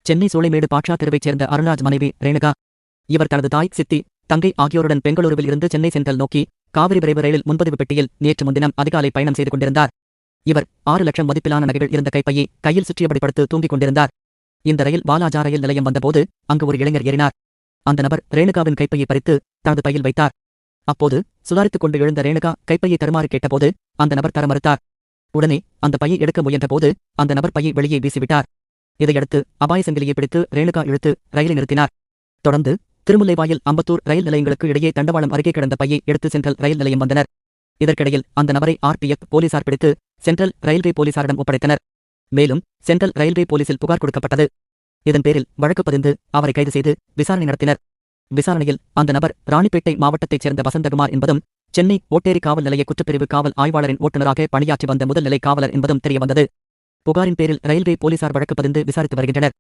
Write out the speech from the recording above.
சென்னை சோலைமேடு பாட்ஷா தெருவைச் சேர்ந்த அருள்ராஜ் மனைவி ரேணுகா. இவர் தனது தாய், சித்தி, தங்கை ஆகியோருடன் பெங்களூருவில் இருந்து சென்னை சென்ட்ரல் நோக்கி காவிரி விரைவு ரயிலில் முன்பதிவு பெட்டியில் நேற்று முன்தினம் அதிகாலை பயணம் செய்து கொண்டிருந்தார். இவர் 6 லட்சம் மதிப்பிலான நகைகள் இருந்த கைப்பையை கையில் சுற்றியபடி படுத்து தூங்கிக் கொண்டிருந்தார். இந்த ரயில் வாலாஜா ரயில் நிலையம் வந்தபோது அங்கு ஒரு இளைஞர் ஏறினார். அந்த நபர் ரேணுகாவின் கைப்பையை பறித்து தனது பையில் வைத்தார். அப்போது சுதாரித்துக் கொண்டு எழுந்த ரேணுகா கைப்பையை தருமாறு கேட்டபோது அந்த நபர் தர மறுத்தார். உடனே அந்த பையை எடுக்க முயன்றபோது அந்த நபர் பையை வெளியே வீசிவிட்டார். இதையடுத்து அபாய சங்கிலியை பிடித்து ரேணுகா இழுத்து ரயிலை நிறுத்தினார். தொடர்ந்து திருமுல்லைவாயில், அம்பத்தூர் ரயில் நிலையங்களுக்கு இடையே தண்டவாளம் அருகே கிடந்த பையை எடுத்து சென்ட்ரல் ரயில் நிலையம் வந்தனர். இதற்கிடையில் அந்த நபரை RPF போலீசார் பிடித்து சென்ட்ரல் ரயில்வே போலீசாரிடம் ஒப்படைத்தனர். மேலும் சென்ட்ரல் ரயில்வே போலீசில் புகார் கொடுக்கப்பட்டது. இதன் பேரில் வழக்கு பதிந்து அவரை கைது செய்து விசாரணை நடத்தினர். விசாரணையில் அந்த நபர் ராணிப்பேட்டை மாவட்டத்தைச் சேர்ந்த வசந்தகுமார் என்பதும் சென்னை ஓட்டேரி காவல் நிலைய குற்றப்பிரிவு காவல் ஆய்வாளரின் ஓட்டுநராக பணியாற்றி வந்த முதல் நிலை காவலர் என்பதும் தெரியவந்தது. புகாரின் பேரில் ரயில்வே போலீசார் வழக்கு பதிந்து விசாரித்து வருகின்றனர்.